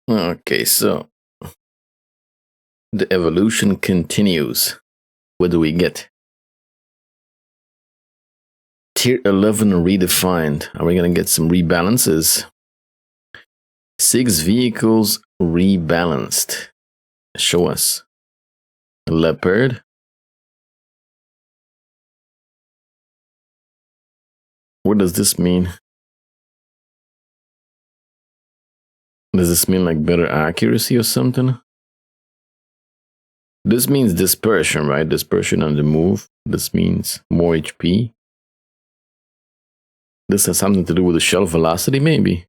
Okay, so the evolution continues. What do we get? Tier 11 redefined. Are we going to get some rebalances? 6 vehicles rebalanced. Show us. Leopard. What does this mean? Does this mean like better accuracy or something? This means dispersion, right? Dispersion on the move. This means more HP. This has something to do with the shell velocity, maybe.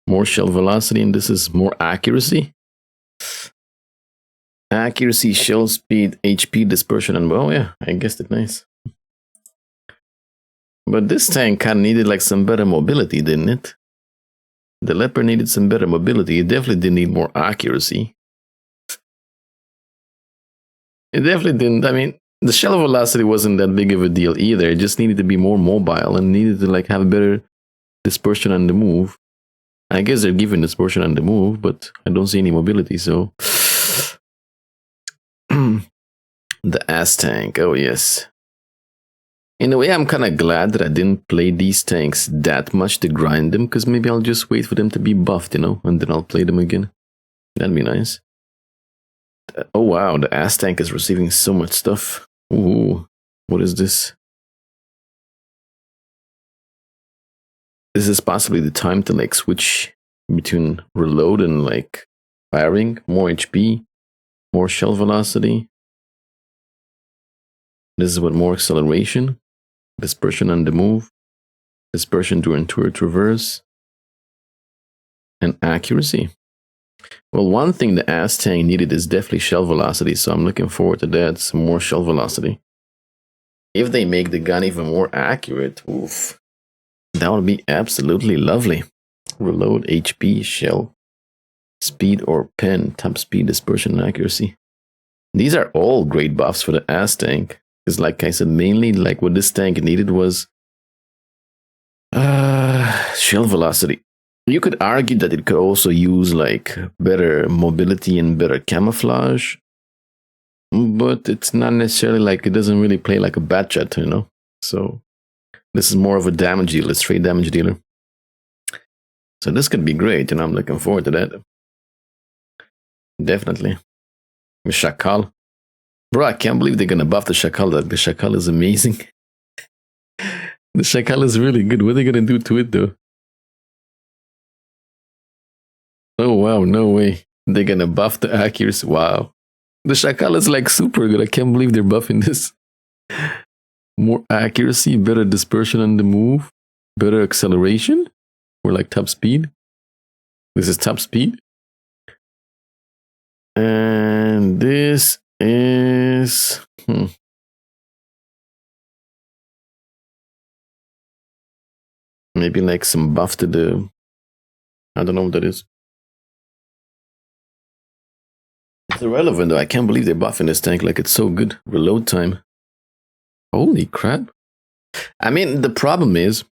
More shell velocity, and this is more accuracy. Accuracy, shell speed, HP, dispersion, and oh yeah, I guessed it nice. But this tank kind of needed like some better mobility, didn't it? The Leopard needed some better mobility. It definitely didn't need more accuracy. It definitely didn't. I mean, the shell velocity wasn't that big of a deal either. It just needed to be more mobile and needed to like have better dispersion on the move. I guess they're giving dispersion on the move, but I don't see any mobility, so... The ass tank, oh yes. In a way, I'm kind of glad that I didn't play these tanks that much to grind them, because maybe I'll just wait for them to be buffed, you know, and then I'll play them again. That'd be nice. Oh wow, the ass tank is receiving so much stuff. Ooh, what is this? This is possibly the time to like switch between reload and like firing. More HP, more shell velocity. This is what more acceleration, dispersion on the move, dispersion during turret reverse, and accuracy. Well, one thing the ass tank needed is definitely shell velocity, so I'm looking forward to that, some more shell velocity. If they make the gun even more accurate, oof, that would be absolutely lovely. Reload, HP, shell, speed or pen, top speed, dispersion, and accuracy. These are all great buffs for the ass tank. Because like I said, mainly like what this tank needed was shell velocity. You could argue that it could also use like better mobility and better camouflage, but it's not necessarily like, it doesn't really play like a bat jet, you know? So this is more of a damage dealer, straight damage dealer. So this could be great, and I'm looking forward to that. Definitely. Shakal. Bro, I can't believe they're gonna buff the Shakal. The Shakal is amazing. The Shakal is really good. What are they gonna do to it though? Oh wow, no way. They're gonna buff the accuracy. Wow. The Shakal is like super good. I can't believe they're buffing this. More accuracy, better dispersion on the move, better acceleration, or like top speed. This is top speed. And this is... maybe like some buff to the... I don't know what that is. It's irrelevant though. I can't believe they're buffing this tank. Like, it's so good. Reload time. Holy crap. I mean, the problem is,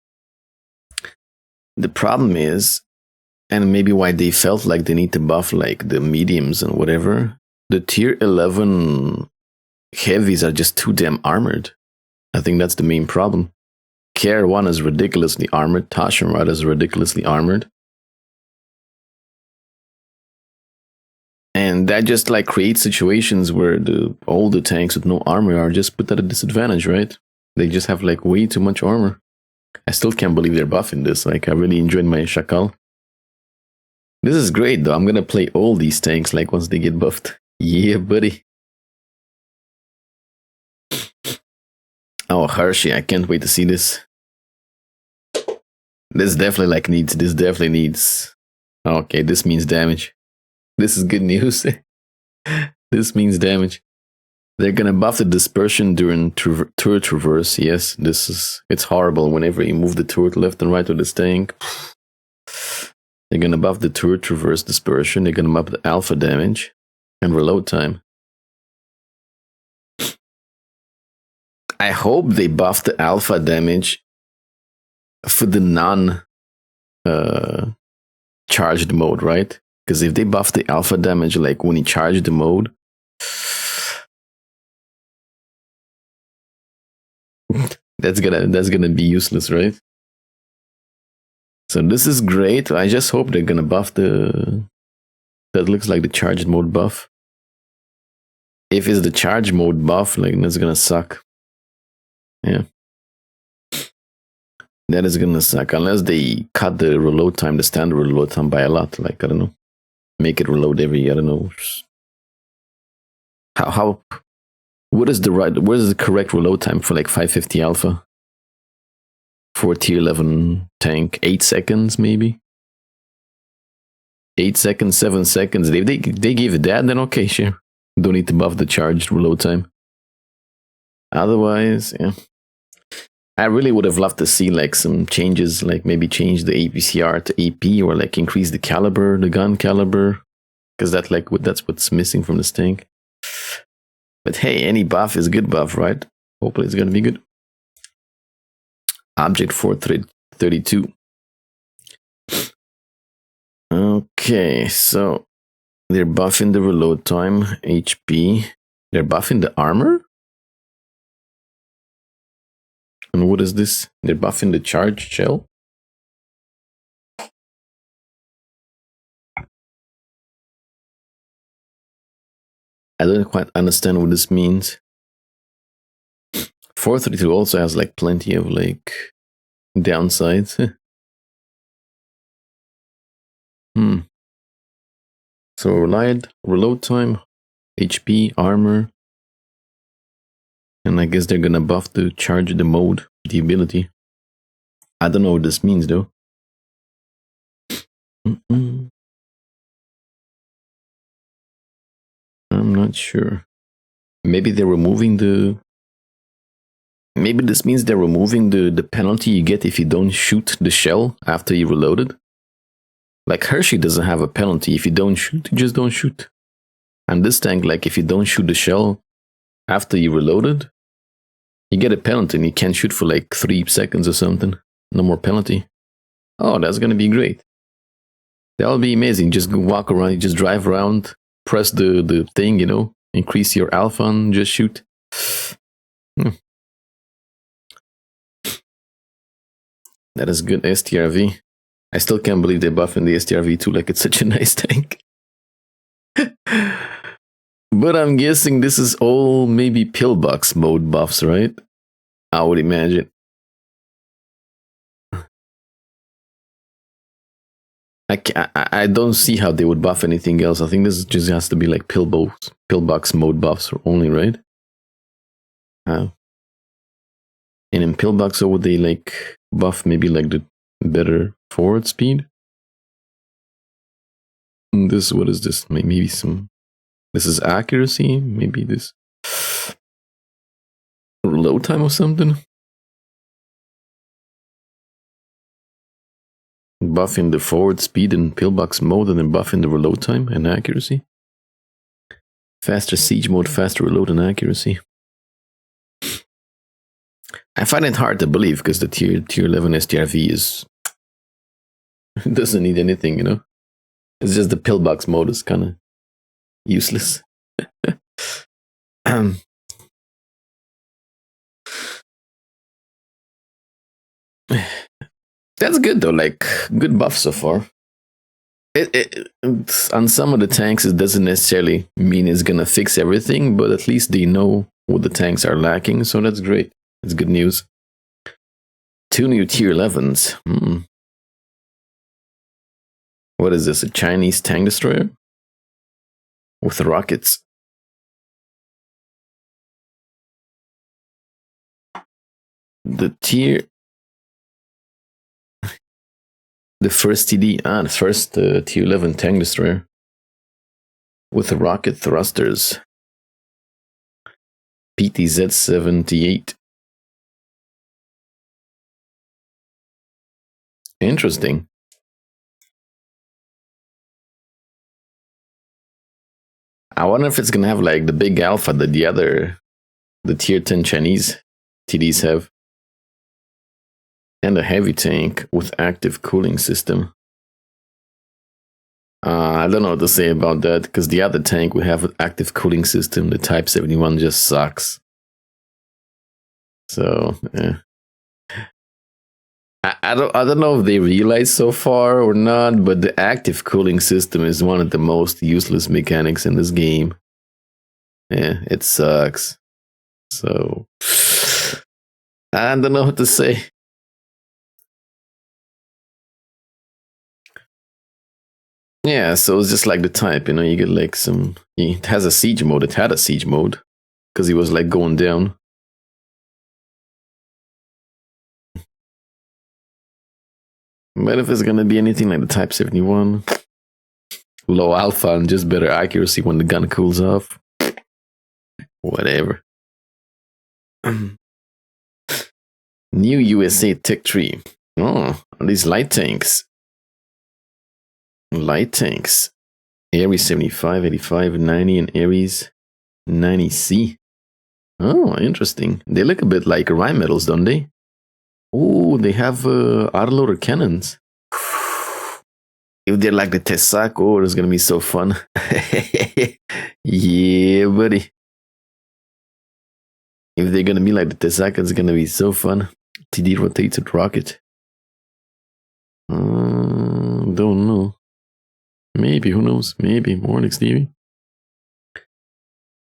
and maybe why they felt like they need to buff like the mediums and whatever, the tier 11 heavies are just too damn armored. I think that's the main problem. KR1 is ridiculously armored. Tashinrad is ridiculously armored. And that just like creates situations where all the tanks with no armor are just put at a disadvantage, right? They just have like way too much armor. I still can't believe they're buffing this. Like, I really enjoyed my Shakal. This is great though. I'm gonna play all these tanks like once they get buffed. Yeah, buddy. Oh, Hersche, I can't wait to see this. This definitely needs. Okay, this means damage. This is good news. This means damage. They're gonna buff the dispersion during turret reverse. Yes, it's horrible whenever you move the turret left and right with this tank. They're gonna buff the turret reverse dispersion. They're gonna buff the alpha damage. and reload time. I hope they buff the alpha damage for the non charged mode, right? Because if they buff the alpha damage like when you charge the mode, that's gonna be useless, right? So this is great. I just hope they're gonna buff the, that looks like the charged mode buff. If it's the charge mode buff, like that's gonna suck. Yeah. That is gonna suck unless they cut the reload time, the standard reload time by a lot. Like, I don't know, make it reload every, I don't know. How what is the correct reload time for like 550 alpha? For tier 11 tank, 8 seconds maybe? 8 seconds, 7 seconds. If they give it that, then okay, sure. Don't need to buff the charged reload time. Otherwise, yeah. I really would have loved to see like some changes, like maybe change the APCR to AP or like increase the caliber, the gun caliber, because that's what's missing from this tank. But hey, any buff is good buff, right? Hopefully it's gonna be good. Object 432. Okay, so they're buffing the reload time, HP. They're buffing the armor? And what is this? They're buffing the charge shell? I don't quite understand what this means. 432 also has like plenty of like downsides. So reload time, HP, armor. And I guess they're gonna buff the charge the mode, the ability. I don't know what this means though. I'm not sure. Maybe they're removing the... Maybe this means they're removing the penalty you get if you don't shoot the shell after you reloaded. Like Hersche doesn't have a penalty. If you don't shoot, you just don't shoot. And this tank, like if you don't shoot the shell after you reloaded, you get a penalty and you can't shoot for like 3 seconds or something. No more penalty. Oh, that's gonna be great. That'll be amazing. Just go walk around, you just drive around, press the thing, you know, increase your alpha and just shoot. That is good. STRV. I still can't believe they're buffing the STRV too, like it's such a nice tank. But I'm guessing this is all maybe pillbox mode buffs, right? I would imagine. I don't see how they would buff anything else. I think this just has to be like pillbox mode buffs only, right? And in pillbox, would they like buff maybe like the better forward speed? And this, what is this? Maybe some... This is accuracy? Maybe this... Load time or something? Buffing the forward speed in pillbox mode and then buffing the reload time and accuracy. Faster siege mode, faster reload and accuracy. I find it hard to believe because the tier 11 STRV is... doesn't need anything, you know? It's just the pillbox mode is kind of useless. That's good though, like good buff so far. On some of the tanks, it doesn't necessarily mean it's gonna fix everything, but at least they know what the tanks are lacking, so that's great. It's good news. 2 new tier 11s. What is this? A Chinese tank destroyer with rockets. The first TD, the first tier 11 tank destroyer with rocket thrusters. PTZ-78. Interesting. I wonder if it's gonna have like the big alpha that the tier 10 Chinese TDs have. And a heavy tank with active cooling system. I don't know what to say about that, because the other tank we have with active cooling system, the Type 71, just sucks. So, I don't know if they realize so far or not, but the active cooling system is one of the most useless mechanics in this game. Yeah, it sucks. So, I don't know what to say. Yeah, so it's just like the type, you get like some. It has a siege mode. It had a siege mode because he was like going down. But if it's gonna be anything like the Type 71, low alpha and just better accuracy when the gun cools off, whatever. New USA Tech Tree. Oh, these light tanks. Light tanks. Ares 75, 85, 90, and Ares 90C. Oh, interesting. They look a bit like Rheinmetals, don't they? Oh, they have autoloader cannons. If they're like the Tesak, oh, it's gonna be so fun. Yeah, buddy. If they're gonna be like the Tesak, it's gonna be so fun. TD rotated rocket. Don't know. Maybe, who knows? Maybe more next TV.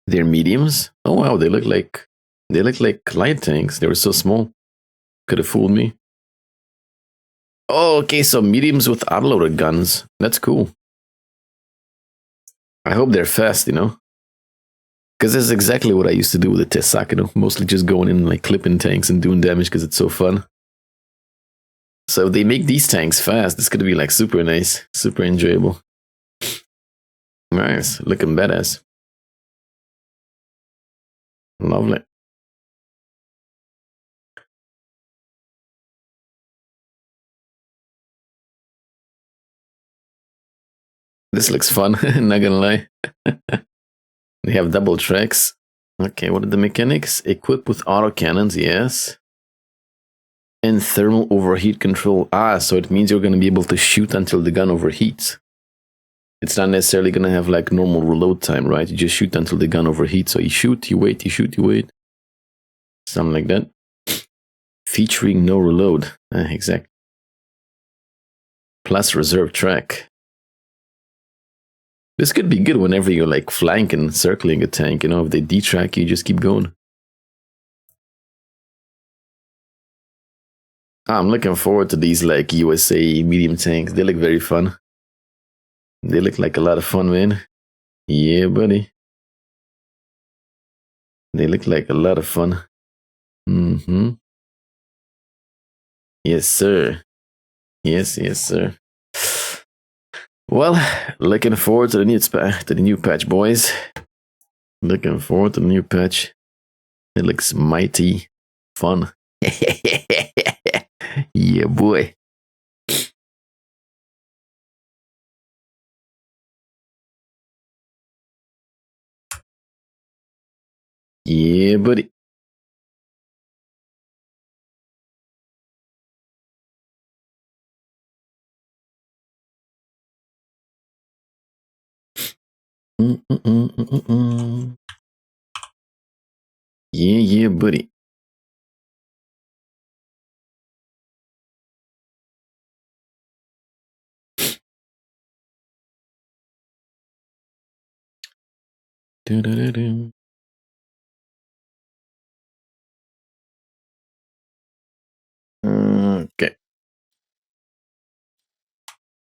They're mediums. Oh wow, they look like light tanks. They were so small. Could have fooled me. Oh, okay, so mediums with autoloader guns. That's cool. I hope they're fast, because that's exactly what I used to do with the Tesak, mostly just going in like clipping tanks and doing damage because it's so fun. So if they make these tanks fast, it's gonna be like super nice, super enjoyable. Nice, looking badass. Lovely. This looks fun, not gonna lie. They have double tracks. Okay, what are the mechanics? Equipped with auto cannons, yes. And thermal overheat control. So it means you're gonna be able to shoot until the gun overheats. It's not necessarily gonna have like normal reload time, right? You just shoot until the gun overheats. So you shoot, you wait, you shoot, you wait. Something like that. Featuring no reload. Exactly. Plus reserve track. This could be good whenever you're like flanking, circling a tank. If they detrack you, just keep going. I'm looking forward to these like USA medium tanks. They look very fun. They look like a lot of fun, man. Yeah, buddy. They look like a lot of fun. Yes, sir. Yes, sir. Well, looking forward to the new patch, boys. Looking forward to the new patch. It looks mighty fun. Yeah, boy. Yeah, buddy. Yeah, buddy.